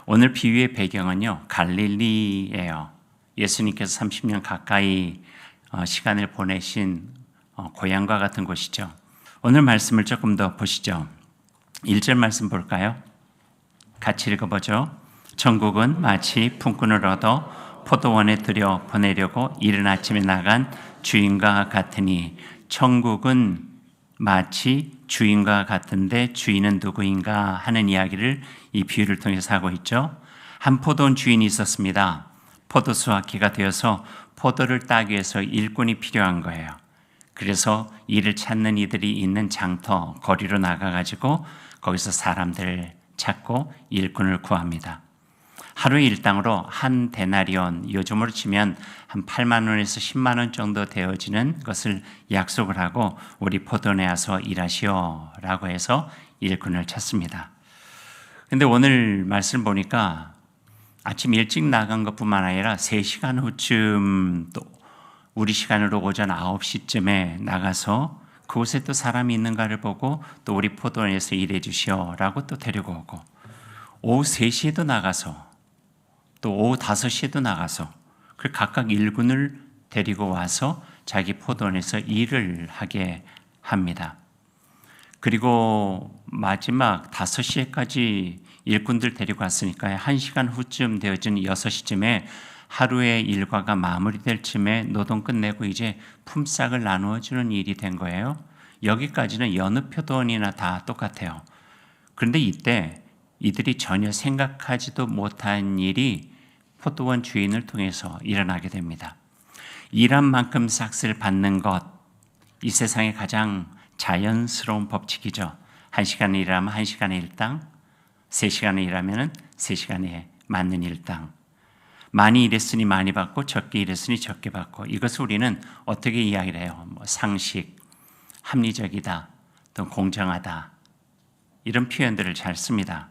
오늘 비유의 배경은요, 갈릴리예요. 예수님께서 30년 가까이 시간을 보내신 고향과 같은 곳이죠. 오늘 말씀을 조금 더 보시죠. 1절 말씀 볼까요? 같이 읽어보죠. 천국은 마치 품꾼을 얻어 포도원에 들여 보내려고 이른 아침에 나간 주인과 같으니, 천국은 마치 주인과 같은데 주인은 누구인가 하는 이야기를 이 비유를 통해서 하고 있죠. 한 포도원 주인이 있었습니다. 포도 수확기가 되어서 포도를 따기 위해서 일꾼이 필요한 거예요. 그래서 이를 찾는 이들이 있는 장터 거리로 나가가지고 거기서 사람들 찾고 일꾼을 구합니다. 하루의 일당으로 한 데나리온, 요즘으로 치면 한 8만 원에서 10만 원 정도 되어지는 것을 약속을 하고 우리 포도원에 와서 일하시오 라고 해서 일꾼을 찾습니다. 근데 오늘 말씀 보니까 아침 일찍 나간 것뿐만 아니라 3시간 후쯤 또 우리 시간으로 오전 9시쯤에 나가서 그곳에 또 사람이 있는가를 보고 또 우리 포도원에서 일해 주시오 라고 또 데리고 오고, 오후 3시에도 나가서 또 오후 5시에도 나가서 각각 일꾼을 데리고 와서 자기 포도원에서 일을 하게 합니다. 그리고 마지막 5시에까지 일꾼들 데리고 왔으니까 1시간 후쯤 되어진 6시쯤에 하루의 일과가 마무리될 쯤에 노동 끝내고 이제 품삯을 나누어 주는 일이 된 거예요. 여기까지는 여느 포도원이나 다 똑같아요. 그런데 이때 이들이 전혀 생각하지도 못한 일이 포도원 주인을 통해서 일어나게 됩니다. 일한 만큼 삭스를 받는 것, 이 세상의 가장 자연스러운 법칙이죠. 1시간을 일하면 1시간의 일당, 3시간을 일하면 3시간에 맞는 일당. 많이 일했으니 많이 받고 적게 일했으니 적게 받고, 이것을 우리는 어떻게 이야기를 해요? 상식, 합리적이다, 또 공정하다, 이런 표현들을 잘 씁니다.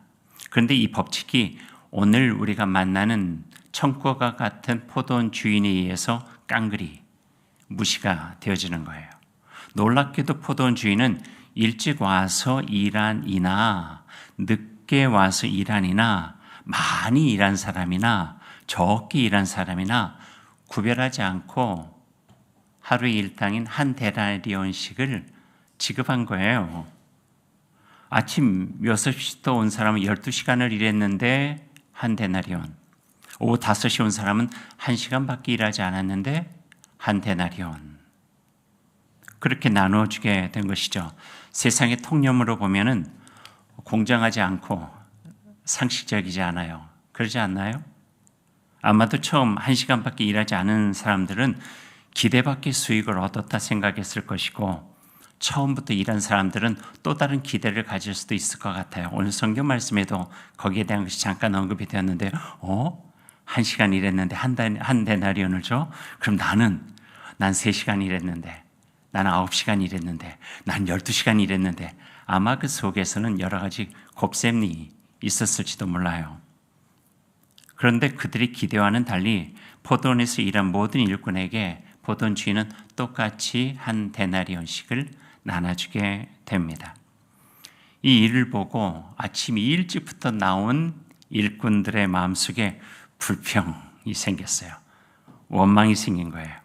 그런데 이 법칙이 오늘 우리가 만나는 천국과 같은 포도원 주인에 의해서 깡그리 무시가 되어지는 거예요. 놀랍게도 포도원 주인은 일찍 와서 일한 이나 늦게 와서 일한 이나 많이 일한 사람이나 적게 일한 사람이나 구별하지 않고 하루의 일당인 한 데나리온씩을 지급한 거예요. 아침 6시부터 온 사람은 12시간을 일했는데 한 데나리온, 오후 5시 온 사람은 1시간밖에 일하지 않았는데 한 데나리온, 그렇게 나누어주게 된 것이죠. 세상의 통념으로 보면은 공정하지 않고 상식적이지 않아요. 그러지 않나요? 아마도 처음 1시간밖에 일하지 않은 사람들은 기대 밖의 수익을 얻었다 생각했을 것이고, 처음부터 일한 사람들은 또 다른 기대를 가질 수도 있을 것 같아요. 오늘 성경 말씀에도 거기에 대한 것이 잠깐 언급이 되었는데, 1시간 일했는데 한 데나리온을 줘? 그럼 난 3시간 일했는데, 난 9시간 일했는데, 난 12시간 일했는데, 아마 그 속에서는 여러 가지 곱셈이 있었을지도 몰라요. 그런데 그들이 기대와는 달리 포도원에서 일한 모든 일꾼에게 포도원 주인은 똑같이 한 데나리온씩을 나눠주게 됩니다. 이 일을 보고 아침 일찍부터 나온 일꾼들의 마음속에 불평이 생겼어요. 원망이 생긴 거예요.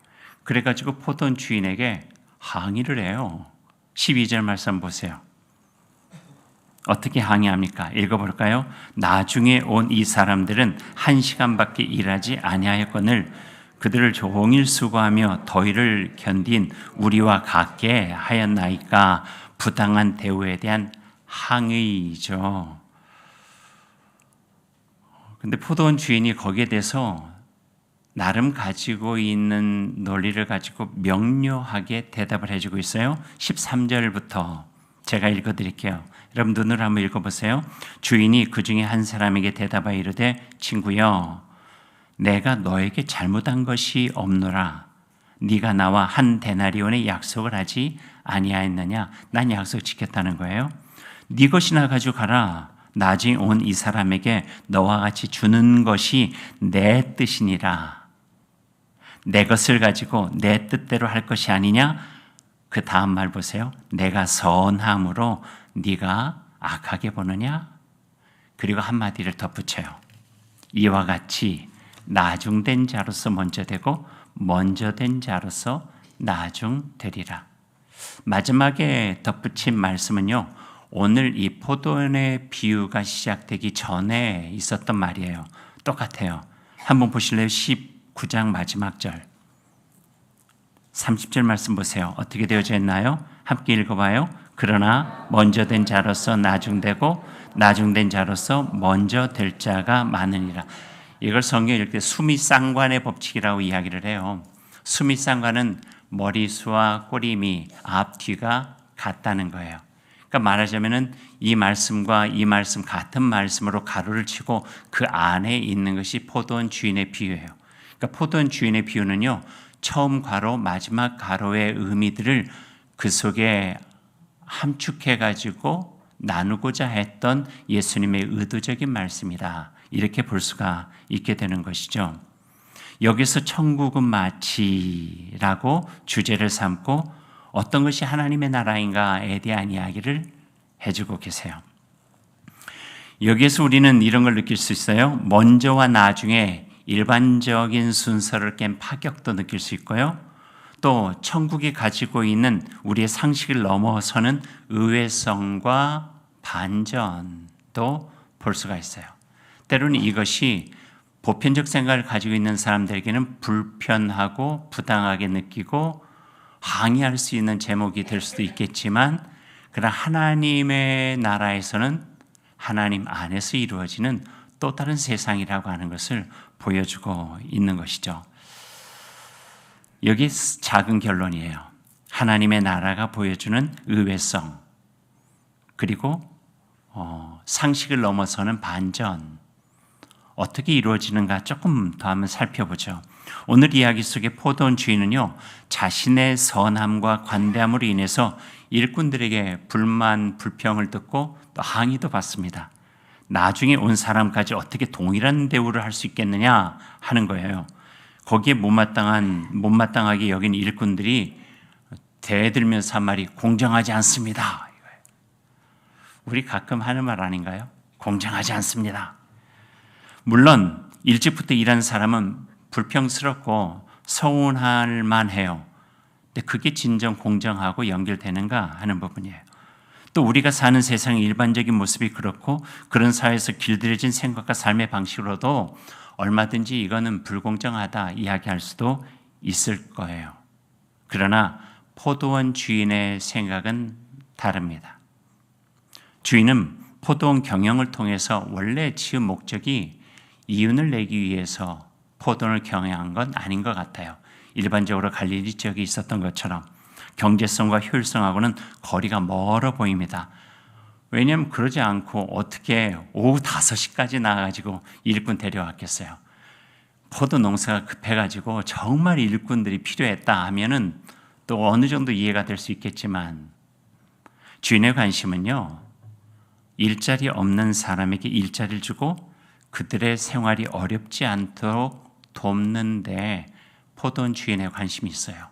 그래가지고 포도원 주인에게 항의를 해요. 12절 말씀 보세요. 어떻게 항의합니까? 읽어볼까요? 나중에 온 이 사람들은 1시간밖에 일하지 아니하였거늘 그들을 종일 수고하며 더위를 견딘 우리와 같게 하였나이까. 부당한 대우에 대한 항의죠. 근데 포도원 주인이 거기에 대해서 나름 가지고 있는 논리를 가지고 명료하게 대답을 해주고 있어요. 13절부터 제가 읽어드릴게요. 여러분 눈으로 한번 읽어보세요. 주인이 그 중에 한 사람에게 대답하여 이르되, 친구여, 내가 너에게 잘못한 것이 없노라. 네가 나와 한 데나리온의 약속을 하지 아니하였느냐? 난 약속 지켰다는 거예요. 네 것이나 가져가라. 나중에 온 이 사람에게 너와 같이 주는 것이 내 뜻이니라. 내 것을 가지고 내 뜻대로 할 것이 아니냐? 그 다음 말 보세요. 내가 선함으로 네가 악하게 보느냐? 그리고 한마디를 덧붙여요. 이와 같이 나중된 자로서 먼저 되고 먼저 된 자로서 나중되리라. 마지막에 덧붙인 말씀은요, 오늘 이 포도원의 비유가 시작되기 전에 있었던 말이에요. 똑같아요. 한번 보실래요? 19장 마지막 절 30절 말씀 보세요. 어떻게 되어져 있나요? 함께 읽어봐요. 그러나 먼저 된 자로서 나중되고 나중된 자로서 먼저 될 자가 많으니라. 이걸 성경에 읽을 때 수미상관의 법칙이라고 이야기를 해요. 수미상관은 머리수와 꼬리미, 앞뒤가 같다는 거예요. 그러니까 말하자면은 이 말씀과 이 말씀 같은 말씀으로 가로를 치고 그 안에 있는 것이 포도원 주인의 비유예요. 그러니까 포도원 주인의 비유는요, 처음 가로, 마지막 가로의 의미들을 그 속에 함축해가지고 나누고자 했던 예수님의 의도적인 말씀이다. 이렇게 볼 수가 있게 되는 것이죠. 여기서 천국은 마치라고 주제를 삼고 어떤 것이 하나님의 나라인가에 대한 이야기를 해주고 계세요. 여기에서 우리는 이런 걸 느낄 수 있어요. 먼저와 나중에 일반적인 순서를 깬 파격도 느낄 수 있고요. 또 천국이 가지고 있는 우리의 상식을 넘어서는 의외성과 반전도 볼 수가 있어요. 때로는 이것이 보편적 생각을 가지고 있는 사람들에게는 불편하고 부당하게 느끼고 항의할 수 있는 제목이 될 수도 있겠지만, 그러나 하나님의 나라에서는 하나님 안에서 이루어지는 또 다른 세상이라고 하는 것을 보여주고 있는 것이죠. 여기 작은 결론이에요. 하나님의 나라가 보여주는 의외성, 그리고 상식을 넘어서는 반전, 어떻게 이루어지는가 조금 더 한번 살펴보죠. 오늘 이야기 속의 포도원 주인은요, 자신의 선함과 관대함으로 인해서 일꾼들에게 불만, 불평을 듣고 또 항의도 받습니다. 나중에 온 사람까지 어떻게 동일한 대우를 할 수 있겠느냐 하는 거예요. 거기에 못마땅하게 여긴 일꾼들이 대들면서 한 말이 공정하지 않습니다. 우리 가끔 하는 말 아닌가요? 공정하지 않습니다. 물론 일찍부터 일하는 사람은 불평스럽고 서운할 만해요. 근데 그게 진정 공정하고 연결되는가 하는 부분이에요. 또 우리가 사는 세상의 일반적인 모습이 그렇고 그런 사회에서 길들여진 생각과 삶의 방식으로도 얼마든지 이거는 불공정하다 이야기할 수도 있을 거예요. 그러나 포도원 주인의 생각은 다릅니다. 주인은 포도원 경영을 통해서 원래 지은 목적이 이윤을 내기 위해서 포도원을 경영한 건 아닌 것 같아요. 일반적으로 갈릴리 지역에 있었던 것처럼 경제성과 효율성하고는 거리가 멀어 보입니다. 왜냐하면 그러지 않고 어떻게 오후 5시까지 나가가지고 일꾼 데려왔겠어요. 포도 농사가 급해가지고 정말 일꾼들이 필요했다 하면은 또 어느 정도 이해가 될 수 있겠지만, 주인의 관심은요, 일자리 없는 사람에게 일자리를 주고 그들의 생활이 어렵지 않도록 돕는데 포도원 주인의 관심이 있어요.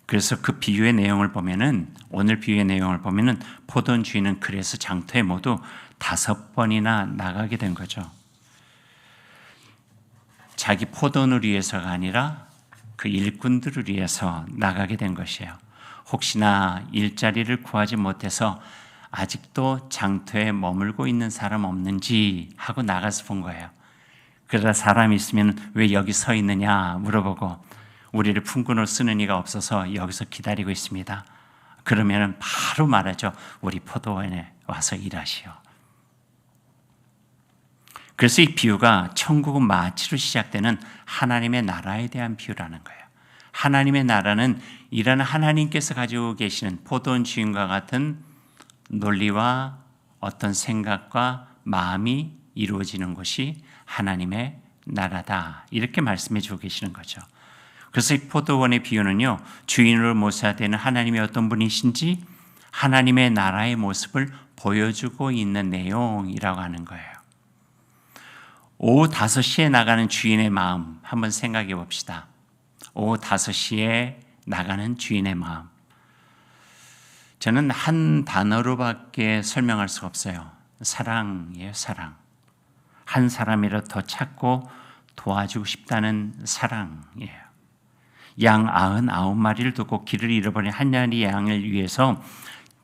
그래서 그 비유의 내용을 보면은, 오늘 비유의 내용을 보면은 포도원 주인은 그래서 장터에 모두 5번이나 나가게 된 거죠. 자기 포도원을 위해서가 아니라 그 일꾼들을 위해서 나가게 된 것이에요. 혹시나 일자리를 구하지 못해서 아직도 장터에 머물고 있는 사람 없는지 하고 나가서 본 거예요. 그러다 사람이 있으면 왜 여기 서 있느냐 물어보고, 우리를 품꾼으로 쓰는 이가 없어서 여기서 기다리고 있습니다. 그러면 바로 말하죠. 우리 포도원에 와서 일하시오. 그래서 이 비유가 천국은 마치로 시작되는 하나님의 나라에 대한 비유라는 거예요. 하나님의 나라는 이런 하나님께서 가지고 계시는 포도원 주인과 같은 논리와 어떤 생각과 마음이 이루어지는 것이 하나님의 나라다. 이렇게 말씀해 주고 계시는 거죠. 그래서 이 포도원의 비유는요, 주인으로 모셔되는 하나님이 어떤 분이신지 하나님의 나라의 모습을 보여주고 있는 내용이라고 하는 거예요. 오후 5시에 나가는 주인의 마음 한번 생각해 봅시다. 오후 5시에 나가는 주인의 마음. 저는 한 단어로밖에 설명할 수가 없어요. 사랑이에요, 사랑. 한 사람이라도 더 찾고 도와주고 싶다는 사랑이에요. 양 99마리를 두고 길을 잃어버린 한 마리 양을 위해서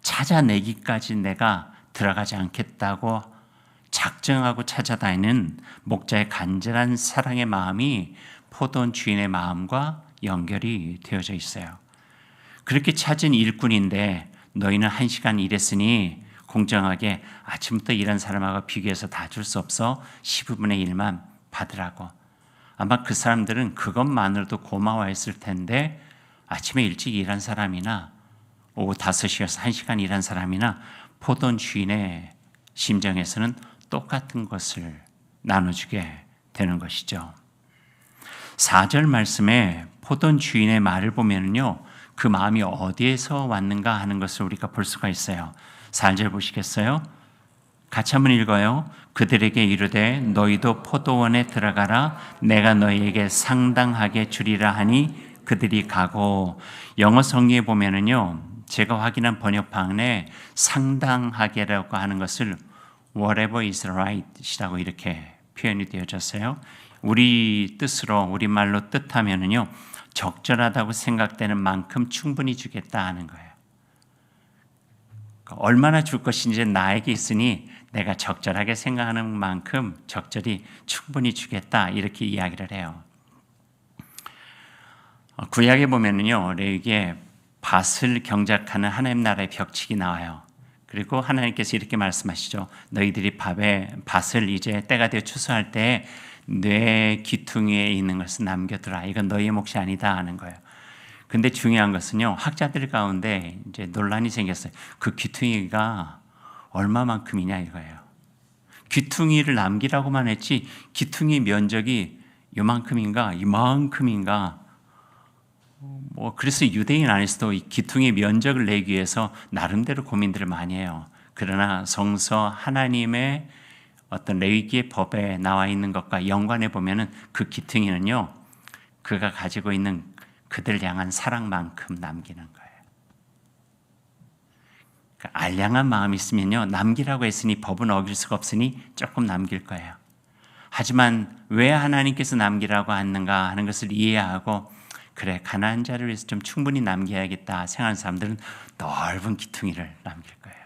찾아내기까지 내가 들어가지 않겠다고 작정하고 찾아다니는 목자의 간절한 사랑의 마음이 포도원 주인의 마음과 연결이 되어져 있어요. 그렇게 찾은 일꾼인데 너희는 1시간 일했으니 공정하게 아침부터 일한 사람하고 비교해서 다 줄 수 없어 15분의 1만 받으라고. 아마 그 사람들은 그것만으로도 고마워했을 텐데 아침에 일찍 일한 사람이나 오후 5시여서 1시간 일한 사람이나 포도원 주인의 심정에서는 똑같은 것을 나눠주게 되는 것이죠. 4절 말씀에 포도원 주인의 말을 보면요, 그 마음이 어디에서 왔는가 하는 것을 우리가 볼 수가 있어요. 4절 보시겠어요? 같이 한번 읽어요. 그들에게 이르되 너희도 포도원에 들어가라. 내가 너희에게 상당하게 주리라 하니 그들이 가고. 영어 성경에 보면은요, 제가 확인한 번역판에 상당하게라고 하는 것을 whatever is right이라고 이렇게 표현이 되어졌어요. 우리 뜻으로, 우리말로 뜻하면은요, 적절하다고 생각되는 만큼 충분히 주겠다 하는 거예요. 얼마나 줄 것인지 나에게 있으니 내가 적절하게 생각하는 만큼 적절히 충분히 주겠다, 이렇게 이야기를 해요. 구약에 보면은요, 레위기에 밭을 경작하는 하나님 나라의 벽칙이 나와요. 그리고 하나님께서 이렇게 말씀하시죠. 너희들이 밭을 이제 때가 되어 추수할 때 뇌 귀퉁이에 있는 것을 남겨두라. 이건 너희의 몫이 아니다 하는 거예요. 근데 중요한 것은요, 학자들 가운데 이제 논란이 생겼어요. 그 귀퉁이가 얼마만큼이냐 이거예요. 귀퉁이를 남기라고만 했지 귀퉁이 면적이 요만큼인가 이만큼인가, 그래서 유대인 안에서도 이 귀퉁이 면적을 내기 위해서 나름대로 고민들을 많이 해요. 그러나 성서 하나님의 어떤 레위기의 법에 나와 있는 것과 연관해 보면은 그 귀퉁이는요, 그가 가지고 있는 그들 향한 사랑만큼 남기는 거예요. 그러니까 알량한 마음이 있으면요, 남기라고 했으니 법은 어길 수가 없으니 조금 남길 거예요. 하지만 왜 하나님께서 남기라고 하는가 하는 것을 이해하고, 그래 가난한 자를 위해서 좀 충분히 남겨야겠다 생각하는 사람들은 넓은 귀퉁이를 남길 거예요.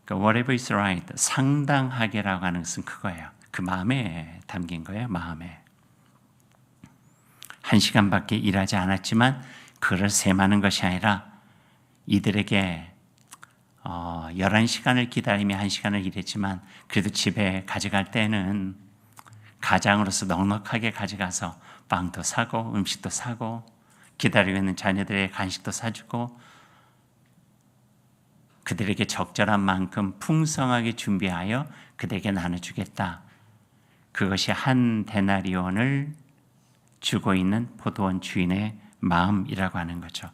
그러니까 whatever is right, 상당하게라고 하는 것은 그거예요. 그 마음에 담긴 거예요. 마음에. 1시간밖에 일하지 않았지만 그를 셈하는 것이 아니라 이들에게 11시간을 기다리며 1시간을 일했지만 그래도 집에 가져갈 때는 가장으로서 넉넉하게 가져가서 빵도 사고 음식도 사고 기다리고 있는 자녀들의 간식도 사주고 그들에게 적절한 만큼 풍성하게 준비하여 그들에게 나눠주겠다. 그것이 한 데나리온을 주고 있는 포도원 주인의 마음이라고 하는 거죠.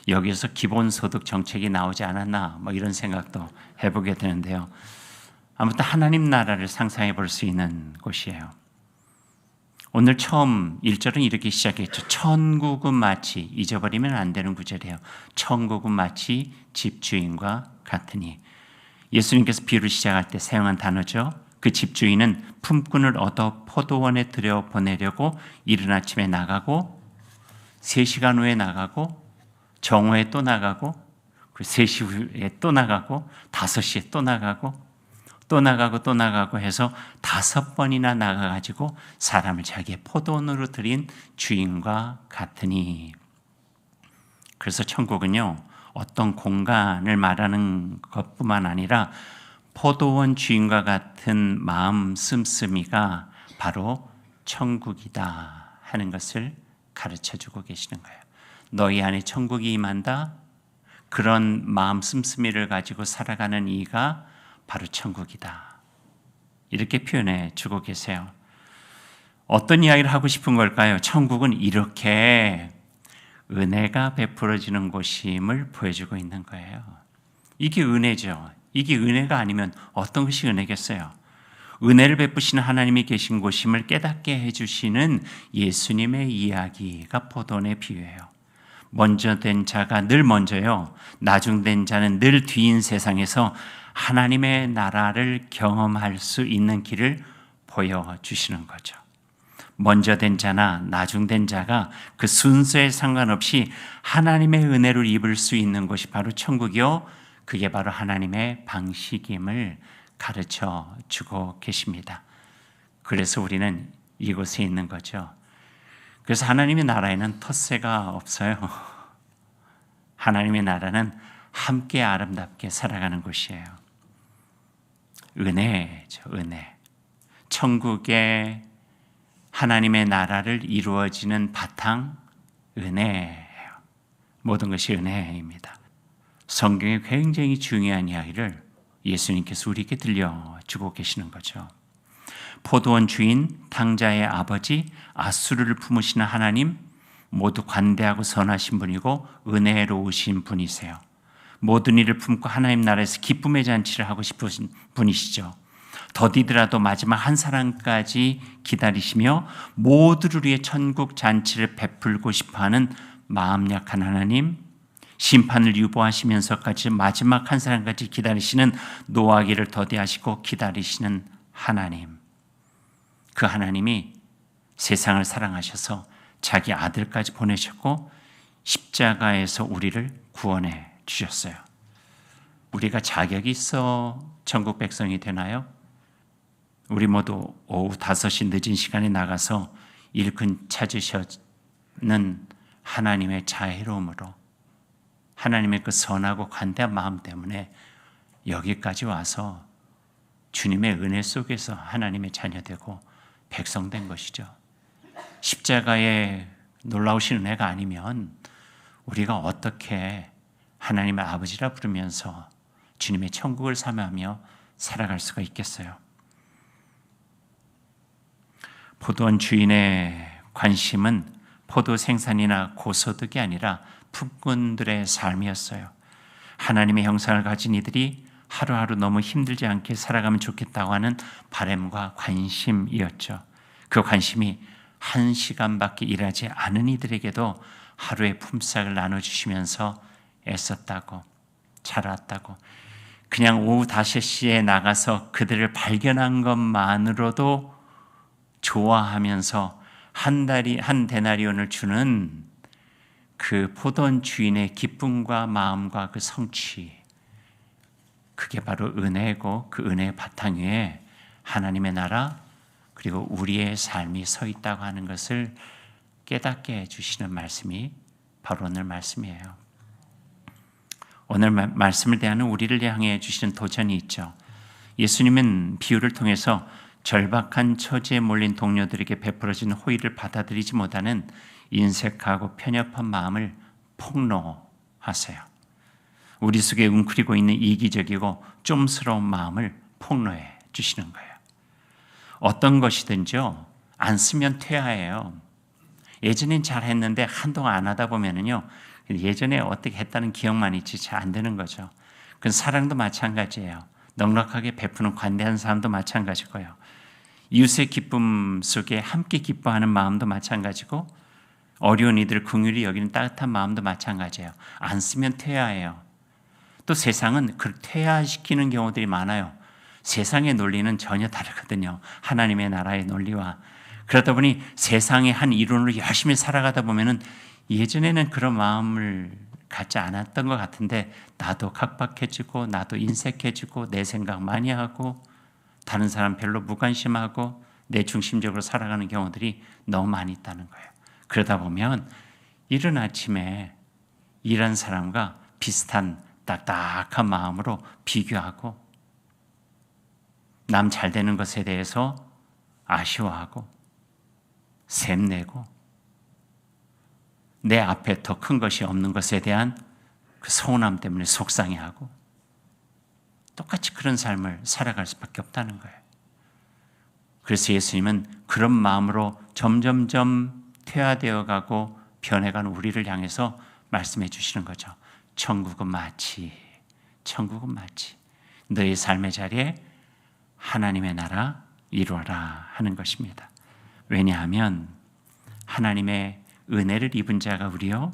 여기서 기본소득 정책이 나오지 않았나 이런 생각도 해보게 되는데요. 아무튼 하나님 나라를 상상해 볼 수 있는 곳이에요. 오늘 처음 1절은 이렇게 시작했죠. 천국은 마치, 잊어버리면 안 되는 구절이에요. 천국은 마치 집주인과 같으니. 예수님께서 비유를 시작할 때 사용한 단어죠. 그 집주인은 품꾼을 얻어 포도원에 들여보내려고 이른 아침에 나가고 3시간 후에 나가고 정오에 또 나가고 3시 후에 또 나가고 5시에 또 나가고 또 나가고 또 나가고 해서 5번이나 나가가지고 사람을 자기의 포도원으로 들인 주인과 같으니. 그래서 천국은요, 어떤 공간을 말하는 것뿐만 아니라 포도원 주인과 같은 마음 씀씀이가 바로 천국이다 하는 것을 가르쳐주고 계시는 거예요. 너희 안에 천국이 임한다. 그런 마음 씀씀이를 가지고 살아가는 이가 바로 천국이다. 이렇게 표현해 주고 계세요. 어떤 이야기를 하고 싶은 걸까요? 천국은 이렇게 은혜가 베풀어지는 곳임을 보여주고 있는 거예요. 이게 은혜죠. 이게 은혜가 아니면 어떤 것이 은혜겠어요? 은혜를 베푸시는 하나님이 계신 곳임을 깨닫게 해주시는 예수님의 이야기가 포도원의 비유예요. 먼저 된 자가 늘 먼저요, 나중된 자는 늘 뒤인 세상에서 하나님의 나라를 경험할 수 있는 길을 보여주시는 거죠. 먼저 된 자나 나중된 자가 그 순서에 상관없이 하나님의 은혜를 입을 수 있는 곳이 바로 천국이요, 그게 바로 하나님의 방식임을 가르쳐 주고 계십니다. 그래서 우리는 이곳에 있는 거죠. 그래서 하나님의 나라에는 텃세가 없어요. 하나님의 나라는 함께 아름답게 살아가는 곳이에요. 은혜죠, 은혜. 천국의 하나님의 나라를 이루어지는 바탕, 은혜예요. 모든 것이 은혜입니다. 성경에 굉장히 중요한 이야기를 예수님께서 우리에게 들려주고 계시는 거죠. 포도원 주인, 탕자의 아버지, 아수르를 품으시는 하나님, 모두 관대하고 선하신 분이고 은혜로우신 분이세요. 모든 일을 품고 하나님 나라에서 기쁨의 잔치를 하고 싶으신 분이시죠. 더디더라도 마지막 한 사람까지 기다리시며 모두를 위해 천국 잔치를 베풀고 싶어하는 마음 약한 하나님, 심판을 유보하시면서까지 마지막 한 사람까지 기다리시는 노하기를 더디하시고 기다리시는 하나님, 그 하나님이 세상을 사랑하셔서 자기 아들까지 보내셨고 십자가에서 우리를 구원해 주셨어요. 우리가 자격이 있어 천국 백성이 되나요? 우리 모두 오후 5시 늦은 시간에 나가서 일꾼 찾으셨는 하나님의 자애로움으로, 하나님의 그 선하고 관대한 마음 때문에 여기까지 와서 주님의 은혜 속에서 하나님의 자녀되고 백성된 것이죠. 십자가의 놀라우신 은혜가 아니면 우리가 어떻게 하나님의 아버지라 부르면서 주님의 천국을 사모하며 살아갈 수가 있겠어요? 포도원 주인의 관심은 포도 생산이나 고소득이 아니라 품꾼들의 삶이었어요. 하나님의 형상을 가진 이들이 하루하루 너무 힘들지 않게 살아가면 좋겠다고 하는 바람과 관심이었죠. 그 관심이 1시간밖에 일하지 않은 이들에게도 하루의 품삯을 나눠주시면서 애썼다고, 자랐다고, 그냥 오후 5시에 나가서 그들을 발견한 것만으로도 좋아하면서 한 데나리온을 주는 그 포도원 주인의 기쁨과 마음과 그 성취, 그게 바로 은혜고 그 은혜의 바탕 위에 하나님의 나라 그리고 우리의 삶이 서 있다고 하는 것을 깨닫게 해주시는 말씀이 바로 오늘 말씀이에요. 오늘 말씀을 대하는 우리를 향해 주시는 도전이 있죠. 예수님은 비유를 통해서 절박한 처지에 몰린 동료들에게 베풀어진 호의를 받아들이지 못하는 인색하고 편협한 마음을 폭로하세요. 우리 속에 웅크리고 있는 이기적이고 좀스러운 마음을 폭로해 주시는 거예요. 어떤 것이든지요, 안 쓰면 퇴화해요. 예전엔 잘했는데 한동안 안 하다 보면은요, 예전에 어떻게 했다는 기억만 있지 잘 안 되는 거죠. 그 사랑도 마찬가지예요. 넉넉하게 베푸는 관대한 사람도 마찬가지고요. 이웃의 기쁨 속에 함께 기뻐하는 마음도 마찬가지고, 어려운 이들을 긍휼히 여기는 따뜻한 마음도 마찬가지예요. 안 쓰면 퇴화해요. 또 세상은 그 퇴화시키는 경우들이 많아요. 세상의 논리는 전혀 다르거든요. 하나님의 나라의 논리와. 그러다 보니 세상의 한 이론으로 열심히 살아가다 보면은 예전에는 그런 마음을 갖지 않았던 것 같은데 나도 각박해지고 나도 인색해지고 내 생각 많이 하고 다른 사람 별로 무관심하고 내 중심적으로 살아가는 경우들이 너무 많이 있다는 거예요. 그러다 보면 이른 아침에 일한 사람과 비슷한 딱딱한 마음으로 비교하고 남 잘 되는 것에 대해서 아쉬워하고 샘내고 내 앞에 더 큰 것이 없는 것에 대한 그 서운함 때문에 속상해하고 똑같이 그런 삶을 살아갈 수밖에 없다는 거예요. 그래서 예수님은 그런 마음으로 점점점 퇴화되어 가고 변해가는 우리를 향해서 말씀해 주시는 거죠. 천국은 마치 너의 삶의 자리에 하나님의 나라 이루어라 하는 것입니다. 왜냐하면 하나님의 은혜를 입은 자가 우리요,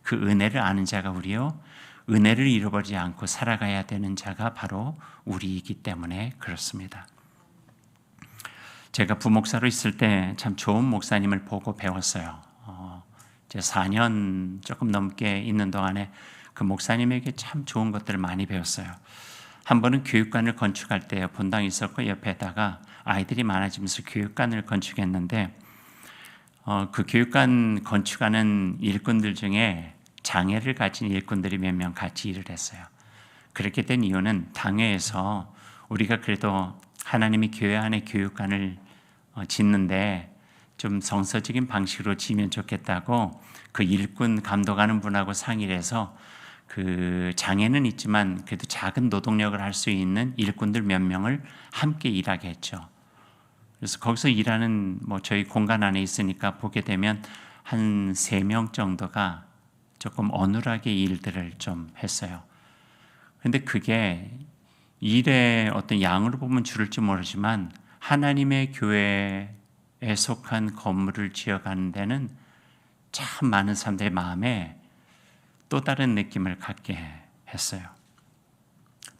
그 은혜를 아는 자가 우리요, 은혜를 잃어버리지 않고 살아가야 되는 자가 바로 우리이기 때문에 그렇습니다. 제가 부목사로 있을 때 참 좋은 목사님을 보고 배웠어요. 이제 4년 조금 넘게 있는 동안에 그 목사님에게 참 좋은 것들을 많이 배웠어요. 한 번은 교육관을 건축할 때 본당이 있었고 옆에다가 아이들이 많아지면서 교육관을 건축했는데 그 교육관 건축하는 일꾼들 중에 장애를 가진 일꾼들이 몇 명 같이 일을 했어요. 그렇게 된 이유는 당회에서 우리가 그래도 하나님이 교회 안에 교육관을 짓는데 좀 성서적인 방식으로 지으면 좋겠다고 그 일꾼 감독하는 분하고 상의를 해서 그 장애는 있지만 그래도 작은 노동력을 할 수 있는 일꾼들 몇 명을 함께 일하게 했죠. 그래서 거기서 일하는 저희 공간 안에 있으니까 보게 되면 한 3명 정도가 조금 어눌하게 일들을 좀 했어요. 근데 그게 일의 어떤 양으로 보면 줄을지 모르지만 하나님의 교회에 속한 건물을 지어가는 데는 참 많은 사람들의 마음에 또 다른 느낌을 갖게 했어요.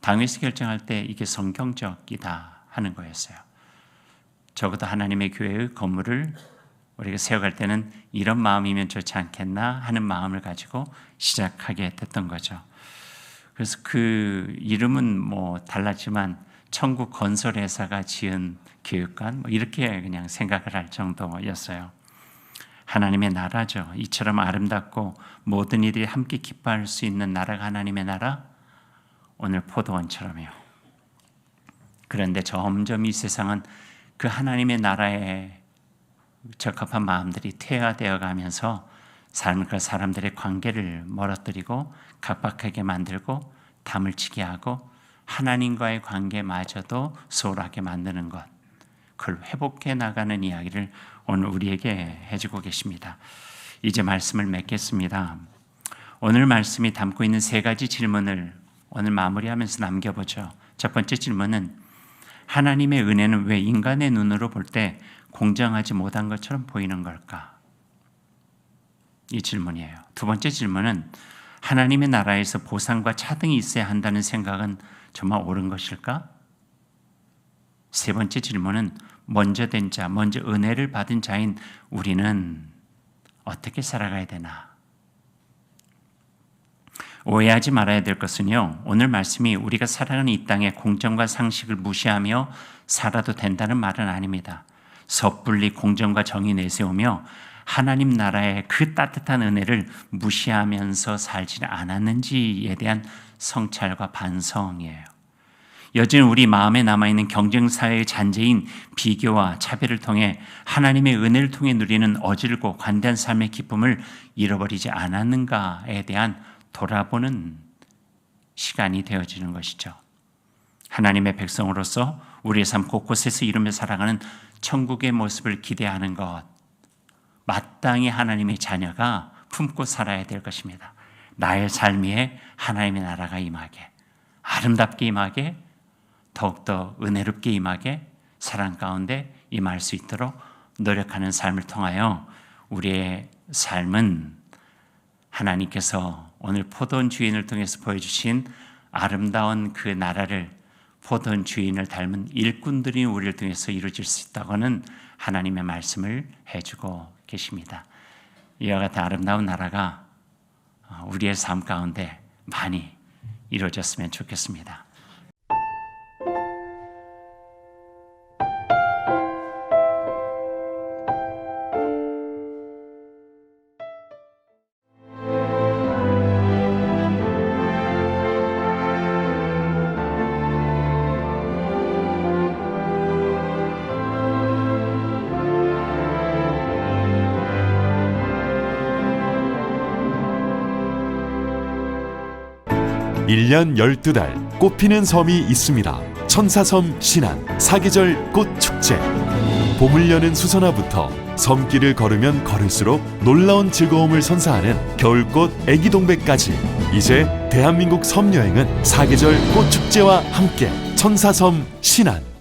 당회에서 결정할 때 이게 성경적이다 하는 거였어요. 적어도 하나님의 교회의 건물을 우리가 세워갈 때는 이런 마음이면 좋지 않겠나 하는 마음을 가지고 시작하게 됐던 거죠. 그래서 그 이름은 달랐지만 천국 건설회사가 지은 교육관 이렇게 그냥 생각을 할 정도였어요. 하나님의 나라죠. 이처럼 아름답고 모든 이들이 함께 기뻐할 수 있는 나라가 하나님의 나라, 오늘 포도원처럼요. 그런데 점점 이 세상은 그 하나님의 나라에 적합한 마음들이 퇴화되어 가면서 그 사람들의 관계를 멀어뜨리고 각박하게 만들고 담을 치게 하고 하나님과의 관계마저도 소홀하게 만드는 것, 그걸 회복해 나가는 이야기를 오늘 우리에게 해주고 계십니다. 이제 말씀을 맺겠습니다. 오늘 말씀이 담고 있는 3가지 질문을 오늘 마무리하면서 남겨보죠. 첫 번째 질문은 하나님의 은혜는 왜 인간의 눈으로 볼 때 공정하지 못한 것처럼 보이는 걸까? 이 질문이에요. 두 번째 질문은 하나님의 나라에서 보상과 차등이 있어야 한다는 생각은 정말 옳은 것일까? 세 번째 질문은 먼저 된 자, 먼저 은혜를 받은 자인 우리는 어떻게 살아가야 되나? 오해하지 말아야 될 것은요, 오늘 말씀이 우리가 살아가는 이 땅의 공정과 상식을 무시하며 살아도 된다는 말은 아닙니다. 섣불리 공정과 정의 내세우며 하나님 나라의 그 따뜻한 은혜를 무시하면서 살지 않았는지에 대한 성찰과 반성이에요. 여전히 우리 마음에 남아있는 경쟁사회의 잔재인 비교와 차별을 통해 하나님의 은혜를 통해 누리는 어질고 관대한 삶의 기쁨을 잃어버리지 않았는가에 대한 돌아보는 시간이 되어지는 것이죠. 하나님의 백성으로서 우리의 삶 곳곳에서 이루며 살아가는 천국의 모습을 기대하는 것, 마땅히 하나님의 자녀가 품고 살아야 될 것입니다. 나의 삶 위에 하나님의 나라가 임하게, 아름답게 임하게, 더욱더 은혜롭게 임하게, 사랑 가운데 임할 수 있도록 노력하는 삶을 통하여 우리의 삶은 하나님께서 오늘 포도원 주인을 통해서 보여주신 아름다운 그 나라를 포도원 주인을 닮은 일꾼들이 우리를 통해서 이루어질 수 있다고는 하나님의 말씀을 해주고 계십니다. 이와 같은 아름다운 나라가 우리의 삶 가운데 많이 이루어졌으면 좋겠습니다. 일 년 12달 꽃피는 섬이 있습니다. 천사섬 신안 사계절 꽃축제. 봄을 여는 수선화부터 섬길을 걸으면 걸을수록 놀라운 즐거움을 선사하는 겨울꽃 애기동백까지, 이제 대한민국 섬여행은 사계절 꽃축제와 함께 천사섬 신안.